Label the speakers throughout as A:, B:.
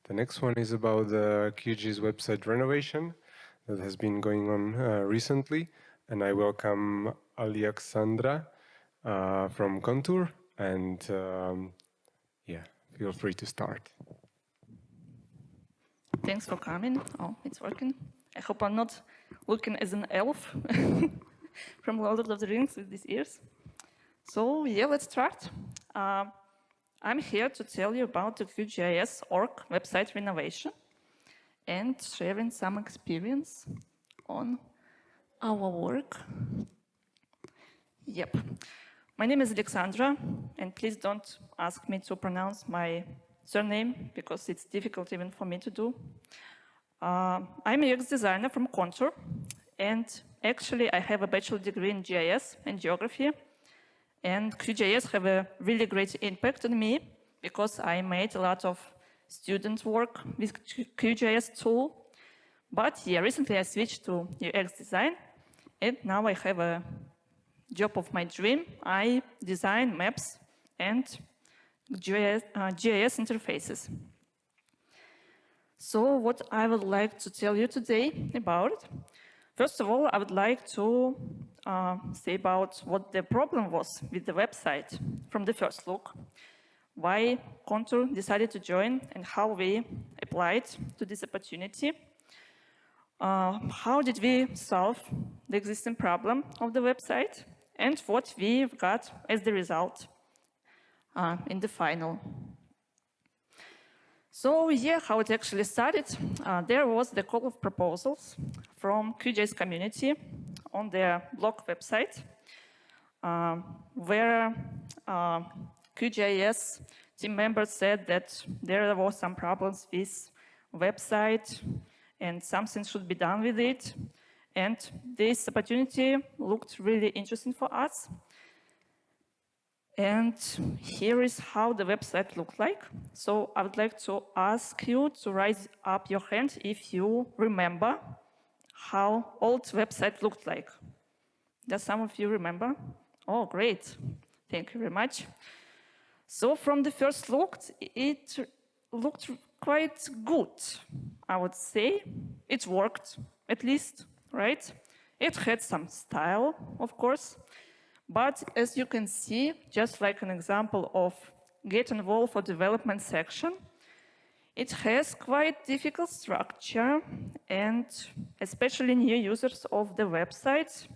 A: The next one is about the QGIS website renovation that has been going on recently. And I welcome Aliaksandra from Contour. And yeah, feel free to start.
B: Thanks for coming. Oh, it's working. I hope I'm not looking as an elf from Lord of the Rings with these ears. So yeah, let's start. I'm here to tell you about the QGIS org website renovation and sharing some experience on our work. Yep. My name is Aliaksandra, and please don't ask me to pronounce my surname because it's difficult even for me to do. I'm a UX designer from Contour, and actually I have a bachelor degree in GIS and geography. And QGIS have a really great impact on me because I made a lot of student work with QGIS tool. But yeah, recently I switched to UX design, and now I have a job of my dream. I design maps and GIS interfaces. So what I would like to tell you today about it. First of all, I would like to say about what the problem was with the website from the first look, why Contour decided to join and how we applied to this opportunity. How did we solve the existing problem of the website and what we got as the result in the final. So yeah, how it actually started. There was the call of proposals from QGIS community on their blog website, where QGIS team members said that there were some problems with website and something should be done with it. And this opportunity looked really interesting for us. And here is how the website looked like. So I would like to ask you to raise up your hand if you remember how old website looked like. Does some of you remember? Oh, great. Thank you very much. So from the first look, it looked quite good, I would say. It worked, at least, right? It had some style, of course. But as you can see, just like an example of Get Involved for Development section, it has quite difficult structure, and especially new users of the website,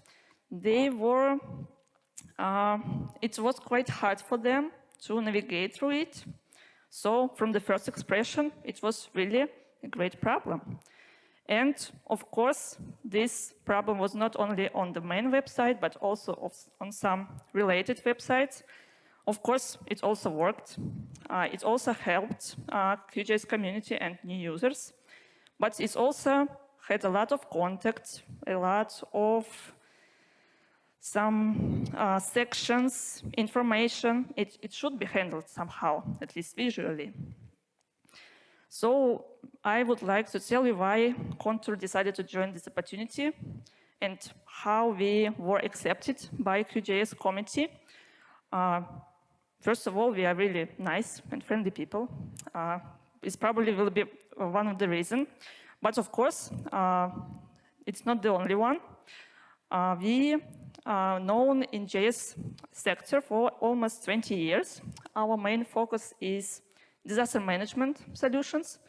B: it was quite hard for them to navigate through it. So from the first expression, it was really a great problem. And of course, this problem was not only on the main website, but also on some related websites. Of course, it also worked. It also helped QGIS community and new users. But it also had a lot of content, a lot of some sections, information. It should be handled somehow, at least visually. So I would like to tell you why Contour decided to join this opportunity and how we were accepted by QGIS committee. First of all, we are really nice and friendly people. It probably will be one of the reasons. But of course, it's not the only one. We are known in GIS sector for almost 20 years. Our main focus is disaster management solutions,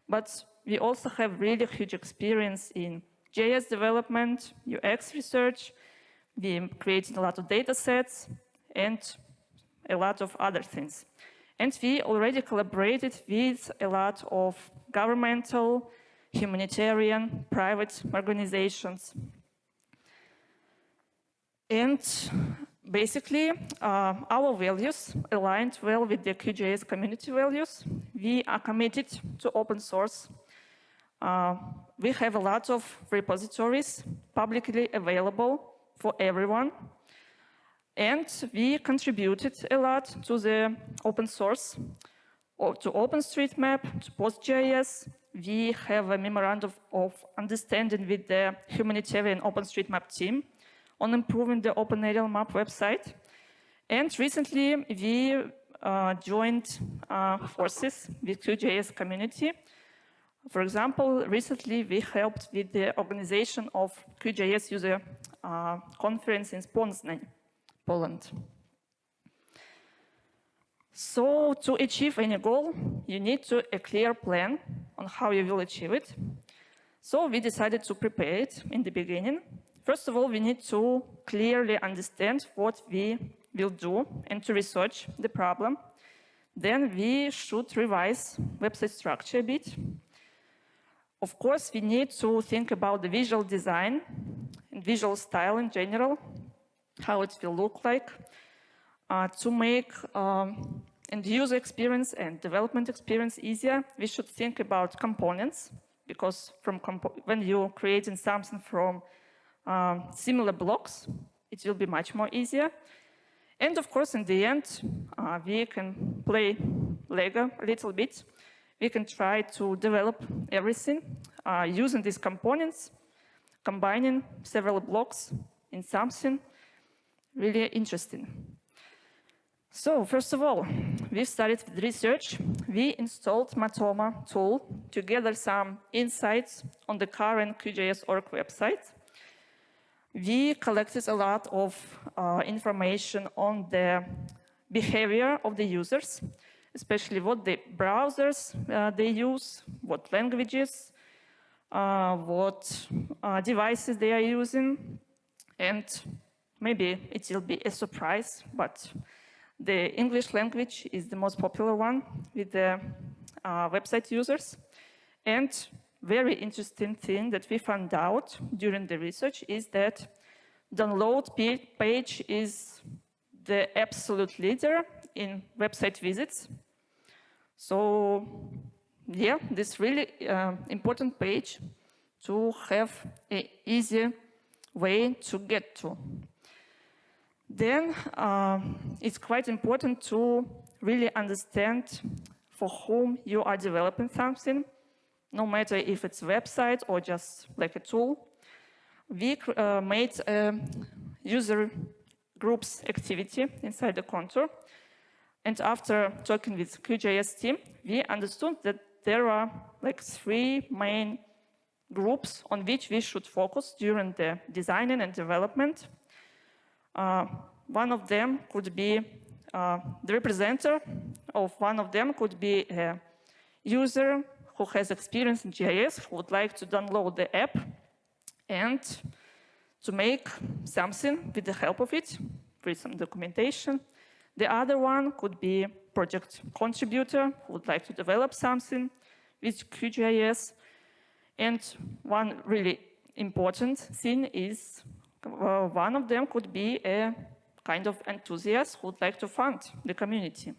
B: but we also have really huge experience in GIS development, UX research. We created a lot of data sets and a lot of other things. And we already collaborated with a lot of governmental, humanitarian, private organizations. And basically, our values aligned well with the QGIS community values. We are committed to open source. We have a lot of repositories publicly available for everyone. And we contributed a lot to the open source, to OpenStreetMap, to PostGIS. We have a memorandum of understanding with the humanitarian OpenStreetMap team on improving the Open Aerial Map website. And recently, we joined forces with QGIS community For example, recently we helped with the organization of QGIS user conference in Poznań, Poland. So to achieve any goal, you need a clear plan on how you will achieve it. So we decided to prepare it in the beginning. First of all, we need to clearly understand what we will do and to research the problem. Then we should revise website structure a bit. Of course, we need to think about the visual design and visual style in general, how it will look like, to make end user experience and development experience easier. We should think about components, because when you're creating something from similar blocks, it will be much more easier. And of course, in the end, we can play Lego a little bit. We can try to develop everything using these components, combining several blocks in something really interesting. So first of all, we started with research. We installed Matoma tool to gather some insights on the current QGIS.org website. We collected a lot of information on the behavior of the users, especially what the browsers they use, what languages, what devices they are using, and maybe it will be a surprise, but the English language is the most popular one with the website users. And very interesting thing that we found out during the research is that download page is the absolute leader in website visits. So yeah, this really important page to have an easy way to get to. Then it's quite important to really understand for whom you are developing something, no matter if it's a website or just like a tool. We made a user groups activity inside the contour. And after talking with QGIS team, we understood that there are like 3 main groups on which we should focus during the designing and development. One of them could be the representative of one of them could be a user who has experience in GIS, who would like to download the app and to make something with the help of it, with some documentation. The other one could be project contributor who would like to develop something with QGIS. And one really important thing is one of them could be a kind of enthusiast who would like to fund the community.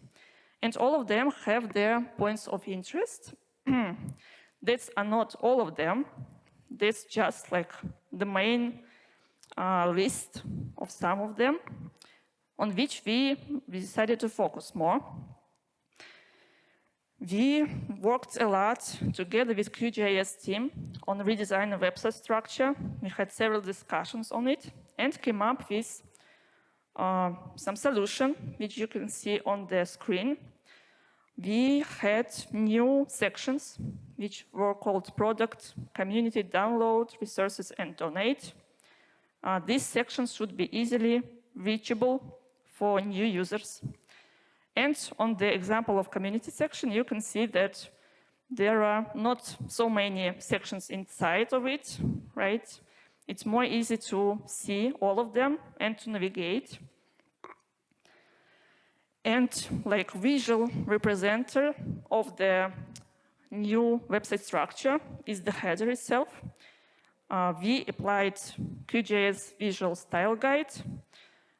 B: And all of them have their points of interest. That's not all of them. That's just like the main list of some of them on which we decided to focus more. We worked a lot together with QGIS team on redesigning website structure. We had several discussions on it and came up with some solution, which you can see on the screen. We had new sections, which were called product, community, download, resources, and donate. These sections should be easily reachable for new users. And on the example of community section, you can see that there are not so many sections inside of it, right? It's more easy to see all of them and to navigate. And like visual representative of the new website structure is the header itself. We applied QGIS visual style guide,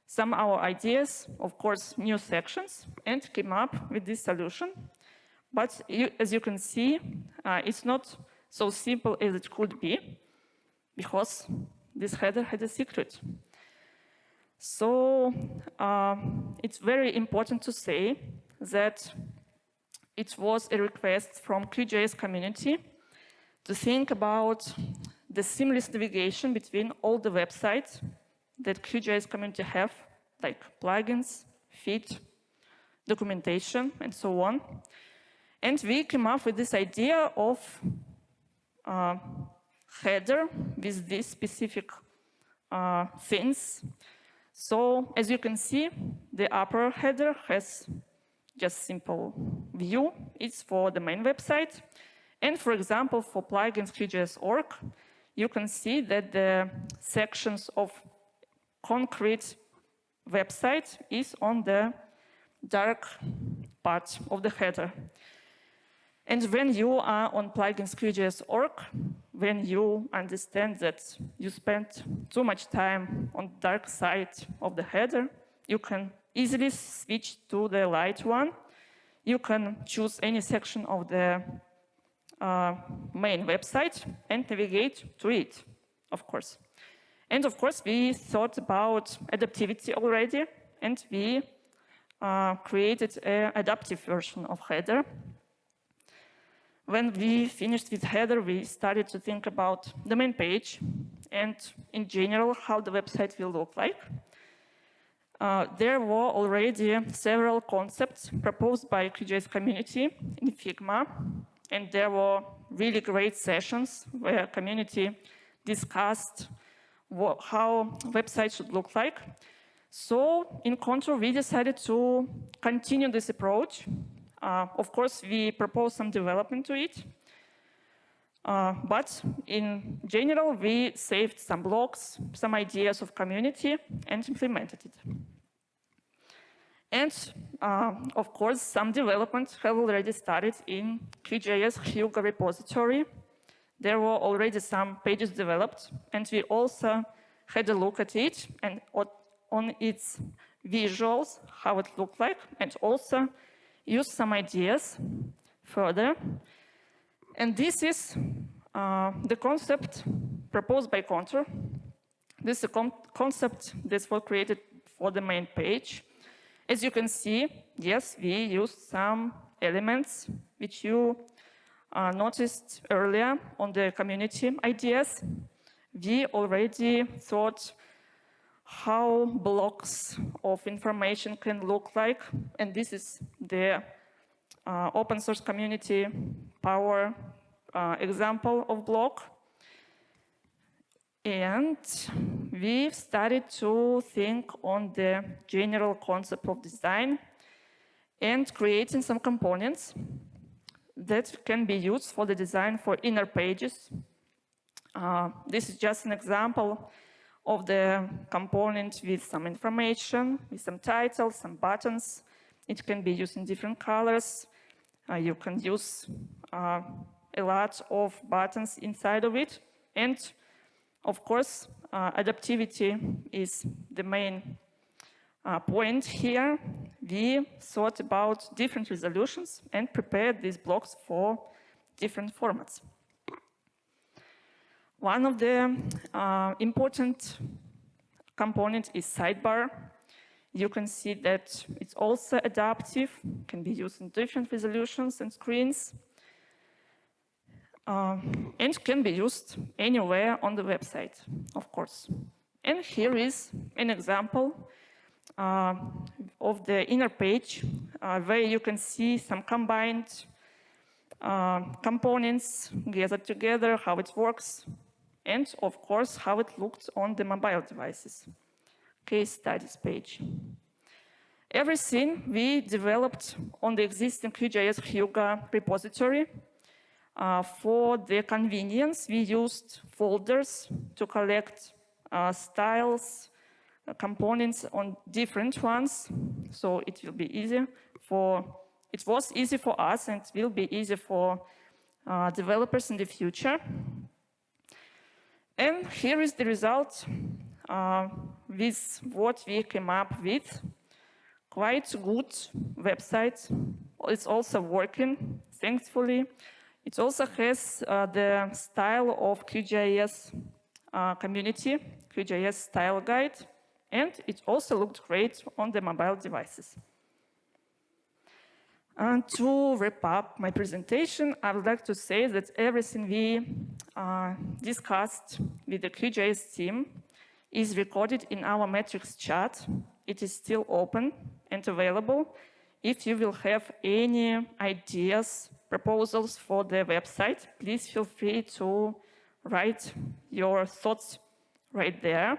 B: some our ideas, of course, new sections, and came up with this solution. But as you can see, it's not so simple as it could be, because this header had a secret. So it's very important to say that it was a request from QGIS community to think about the seamless navigation between all the websites that QGIS community have, like plugins, feed, documentation, and so on. And we came up with this idea of header with these specific things. So as you can see, the upper header has just simple view. It's for the main website. And for example, for plugins QGIS.org, you can see that the sections of concrete website is on the dark part of the header. And when you are on plugins QGIS.org, when you understand that you spent too much time on the dark side of the header, you can easily switch to the light one. You can choose any section of the main website and navigate to it, of course. And of course, we thought about adaptivity already, and we created an adaptive version of header. When we finished with header, we started to think about the main page and in general how the website will look like. There were already several concepts proposed by QGIS community in Figma, and there were really great sessions where community discussed how websites should look like. So in Contour, we decided to continue this approach. Of course, we proposed some development to it, but in general, we saved some blocks, some ideas of community, and implemented it. And of course, some developments have already started in QGIS Hugo repository. There were already some pages developed, and we also had a look at it and on its visuals, how it looked like, and also use some ideas further. And this is the concept proposed by Contour. This is a concept that was created for the main page. As you can see, yes, we used some elements which you noticed earlier on the community ideas. We already thought how blocks of information can look like, and this is the open source community power example of block. And we started to think on the general concept of design and creating some components that can be used for the design for inner pages. This is just an example of the component with some information, with some titles, some buttons. It can be used in different colors. You can use a lot of buttons inside of it. And of course, adaptivity is the main point here. We thought about different resolutions and prepared these blocks for different formats. One of the important components is sidebar. You can see that it's also adaptive, can be used in different resolutions and screens, and can be used anywhere on the website, of course. And here is an example of the inner page where you can see some combined components gathered together, how it works, and of course, how it looked on the mobile devices. Case studies page. Everything we developed on the existing QGIS Hugo repository. For the convenience, we used folders to collect styles, components on different ones, so it will be easy it was easy for us and will be easy for developers in the future. And here is the result with what we came up with. Quite good website. It's also working, thankfully. It also has the style of QGIS community, QGIS style guide, and it also looked great on the mobile devices. And to wrap up my presentation, I would like to say that everything we discussed with the QGIS team is recorded in our metrics chat. It is still open and available. If you will have any ideas, proposals for the website, please feel free to write your thoughts right there.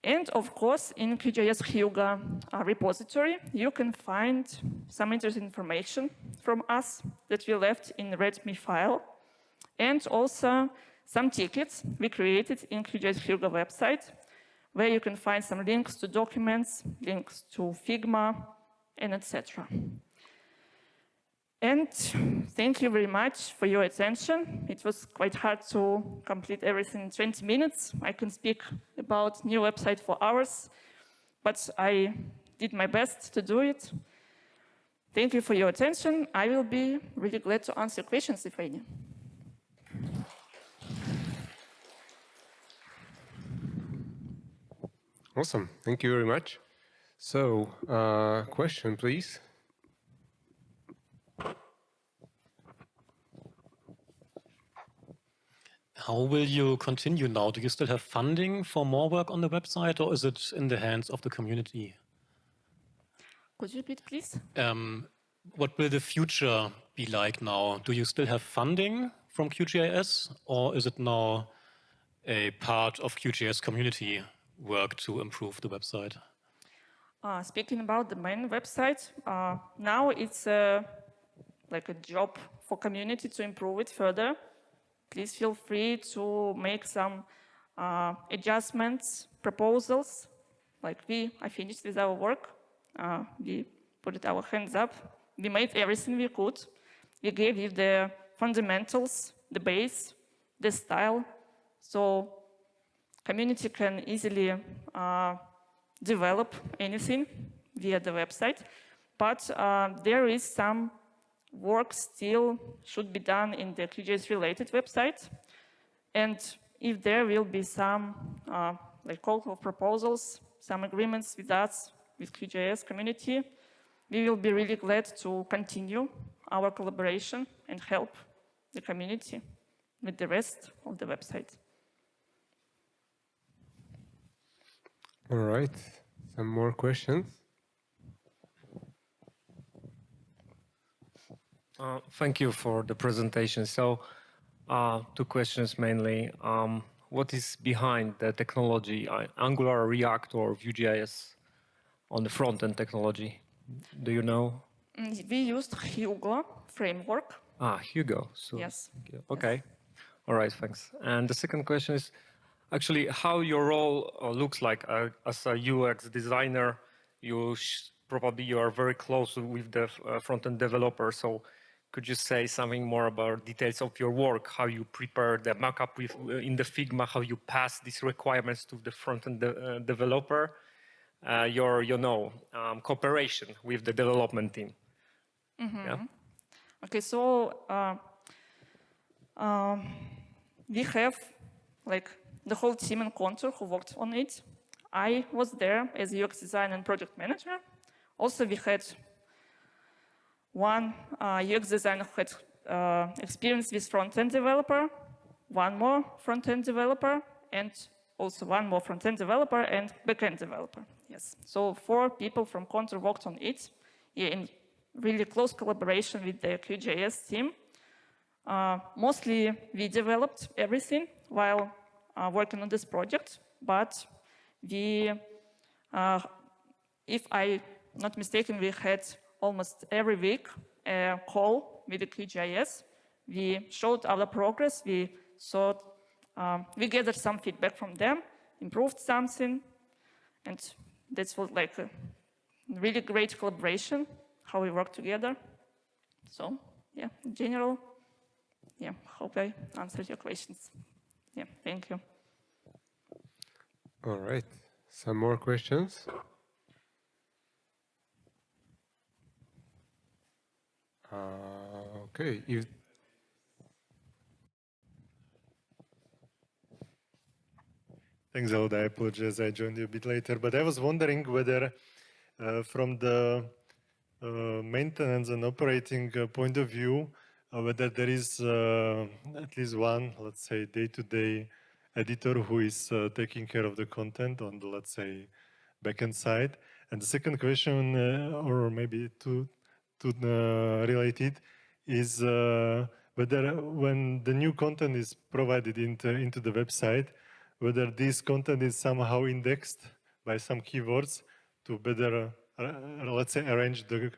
B: And of course, in QGIS Hyuga repository, you can find some interesting information from us that we left in README file, and also some tickets we created in QGIS Hyuga website, where you can find some links to documents, links to Figma, and etc. And thank you very much for your attention. It was quite hard to complete everything in 20 minutes. I can speak about new website for hours, but I did my best to do it. Thank you for your attention. I will be really glad to answer questions if any.
A: Awesome. Thank you very much. So, question, please.
C: How will you continue now? Do you still have funding for more work on the website, or is it in the hands of the community?
B: Could you repeat, please?
C: What will the future be like now? Do you still have funding from QGIS, or is it now a part of QGIS community work to improve the website?
B: Speaking about the main website, now it's like a job for community to improve it further. Please feel free to make some adjustments, proposals. Like I finished with our work. We put our hands up. We made everything we could. We gave you the fundamentals, the base, the style, so community can easily develop anything via the website. But there is some work still should be done in the QGIS related website. And if there will be some like call for proposals, some agreements with us, with QGIS community, we will be really glad to continue our collaboration and help the community with the rest of the website.
A: All right. Some more questions?
D: Thank you for the presentation. So, two questions mainly. What is behind the technology, Angular, React, or Vue.js on the front-end technology? Do you know?
B: We used Hugo framework.
D: Hugo. So,
B: Yes.
D: Okay.
B: Yes.
D: All right, thanks. And the second question is actually how your role looks like as a UX designer. Probably you are very close with the front-end developer. So could you say something more about details of your work, how you prepare the markup in the Figma, how you pass these requirements to the front-end developer, your cooperation with the development team?
B: Mm-hmm.
D: Yeah.
B: Okay, so we have like the whole team in Contour who worked on it. I was there as UX designer and project manager. Also, we had one UX designer who had experience with front-end developer, one more front-end developer, and also one more front-end developer and back-end developer. Yes. So 4 people from Contour worked on it in really close collaboration with the QGIS team. Mostly we developed everything while working on this project, but we, if I'm not mistaken, we had almost every week a call with the QGIS. We showed our progress. We thought, we gathered some feedback from them, improved something, and that's what like a really great collaboration, how we work together. So yeah, in general, yeah, hope I answered your questions. Yeah, thank you.
A: All right. Some more questions? Okay.
E: Thanks, Oda. I apologize, I joined you a bit later, but I was wondering whether from the maintenance and operating point of view, whether there is at least one, let's say, day-to-day editor who is taking care of the content on the, let's say, backend side. And the second question, or maybe two related, is whether when the new content is provided into the website, whether this content is somehow indexed by some keywords to better, let's say, arrange the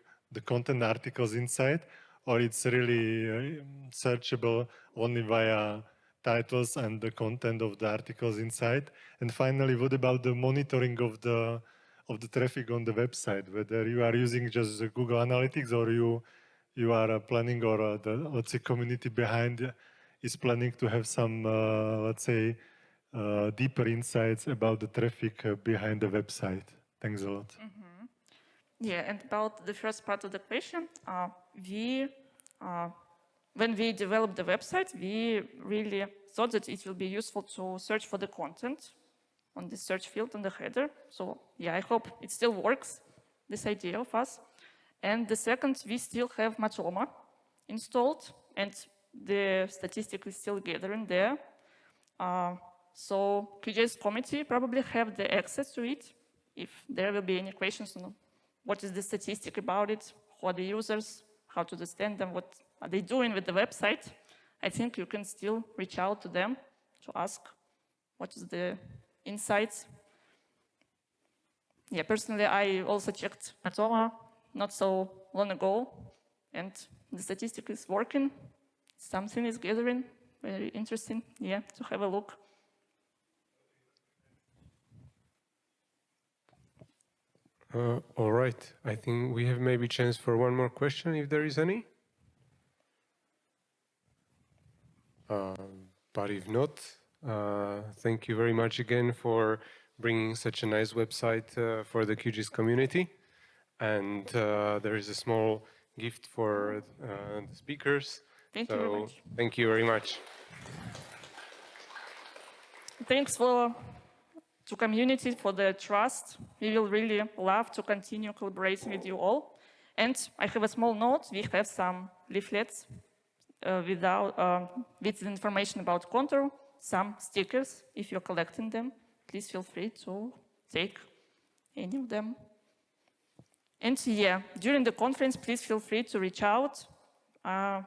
E: content articles inside, or it's really searchable only via titles and the content of the articles inside. And finally, what about the monitoring of the traffic on the website, whether you are using just the Google Analytics or you are planning, or the, let's say, community behind is planning to have some, let's say, deeper insights about the traffic behind the website. Thanks a lot.
B: Yeah, and about the first part of the question, when we developed the website, we really thought that it will be useful to search for the content on the search field on the header. So yeah, I hope it still works, this idea of us. And the second, we still have Matoma installed, and the statistic is still gathering there. So QGIS committee probably have the access to it. If there will be any questions on what is the statistic about it, who are the users, how to understand them, what are they doing with the website, I think you can still reach out to them to ask what is the insights. Yeah, personally, I also checked Matoma not so long ago, and the statistic is working. Something is gathering, very interesting, yeah, to have a look.
A: All right, I think we have maybe chance for one more question, if there is any. But if not, thank you very much again for bringing such a nice website for the QGIS community. And there is a small gift for the speakers.
B: Thank you very much.
A: Thank you very much.
B: Thanks to community for the trust. We will really love to continue collaborating with you all. And I have a small note. We have some leaflets with information about Contour, some stickers. If you're collecting them, please feel free to take any of them. And yeah, during the conference, please feel free to reach out.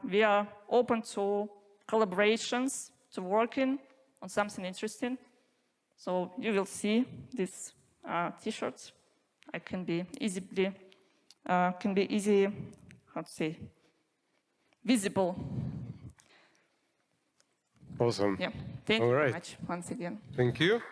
B: We are open to collaborations, to working on something interesting. So you will see these T-shirts. I can be easy, how to say, visible.
A: Awesome.
B: Yeah, thank
A: All
B: you
A: right.
B: very much once again.
A: Thank you.